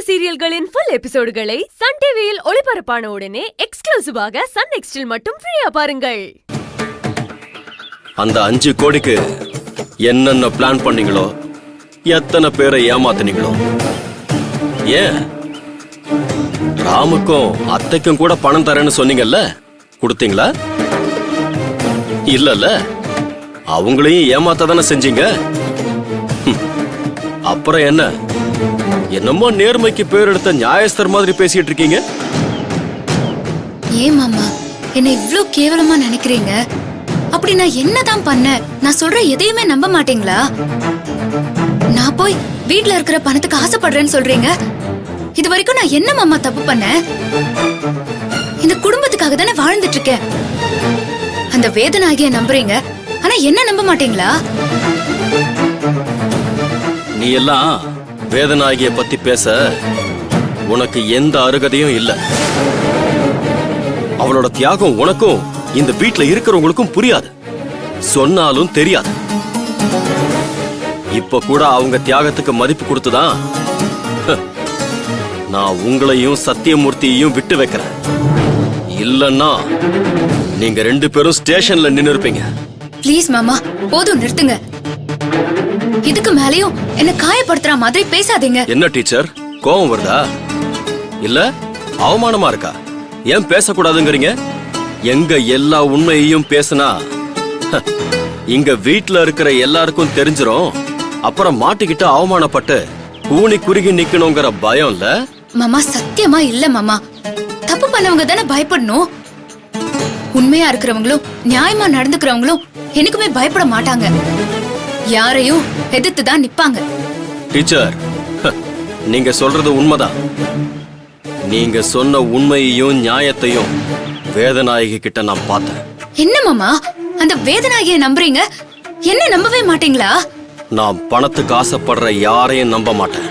சீரியல்களின் full எபிசோடுகளை Sun டிவியில் ஒளிபரப்பான உடனே எக்ஸ்க்ளூசிவாக சன் நெக்ஸ்டில் மட்டும் ஃப்ரீயா பாருங்கள். அந்த 5 கோடிக்கு என்னென்ன பிளான் பண்ணீங்களோ, எத்தனை பேரை ஏமாத்தினீங்களோ, ஏன் ராமுக்கும் அத்தைக்கும் கூட பணம் தரேன்னு சொன்னீங்கல்ல, கொடுத்தீங்களா? இல்லல்ல, அவங்களையும் ஏமாத்தாதானே செஞ்சீங்க. அப்புறம் என்ன, என்னமோ நேர்மைக்கு பேர் எடுத்த நியாயஸ்தர் மாதிரி பேசிட்டு இருக்கீங்க. ஏன் மாமா என்ன இவ்ளோ கேவலமா நினைக்கிறீங்க? அப்படி நான் என்னதான் பண்ணேன்? நான் சொல்ற எதையுமே நம்ப மாட்டீங்களா? நான் போய் வீட்ல இருக்கிற பணத்துக்கு ஆசைப்படுறேன்னு சொல்றீங்க. இது வரைக்கும் நான் என்ன மாமா தப்பு பண்ணேன்? இந்த குடும்பத்துக்காக தானே வாழ்ந்துட்டு இருக்கேன். அந்த வேதனாகிய நம்புறீங்க, ஆனா என்ன நம்ப மாட்டீங்களா? நீ எல்லாம் வேதனாகிய பத்தி பேச உனக்கு எந்த அருகதையும் இல்ல. அவளோட தியாகம் உனக்கும் இந்த வீட்ல இருக்கிறவங்களுக்கும் புரியாது, சொன்னாலும் தெரியாது. இப்ப கூட அவங்க தியாகத்துக்கு மதிப்பு கொடுத்துதான் நான் உங்களையும் சத்தியமூர்த்தியையும் விட்டு வைக்கிறேன். இல்லன்னா நீங்க 2 பேரும் ஸ்டேஷன்ல நின்னு இருப்பீங்க. ப்ளீஸ் மாமா, போதும், நிறுத்துங்க. இதுக்கு மேலயும் என்ன காயப்படுத்துற மாதிரி பேசாதீங்க. என்ன டீச்சர், கோபம் வருதா? இல்ல அவமானமா இருக்கா? ஏன் பேசக்கூடாதுங்கிறீங்க? எங்க எல்லா உண்மையையும் பேசினா இங்க வீட்ல இருக்கிற எல்லாருக்கும் தெரிஞ்சிரும். அப்புறம் மாட்டிக்கிட்டு அவமானப்பட்டு கூனி குறுகி நிக்கணுங்கிற பயம் இல்ல மாமா? சத்தியமா இல்ல மாமா. தப்பு பண்ணவங்க தானே பயப்படணும். உண்மையா இருக்கிறவங்களும் நியாயமா நடந்துக்கிறவங்களும் எனக்குமே பயப்பட மாட்டாங்க. யாரையும் எதிர்த்து தான் நிப்பாங்க. டீச்சர், நீங்க சொல்றது உண்மைதான். நீங்க சொன்ன உண்மையையும் நியாயத்தையும் வேதநாயகி கிட்ட நான் பார்த்தேன். என்ன மாமா அந்த வேதநாயகியை நம்புறீங்க, என்ன நம்பவே மாட்டீங்களா? நான் பணத்துக்கு ஆசைப்படுற யாரையும் நம்ப மாட்டேன்.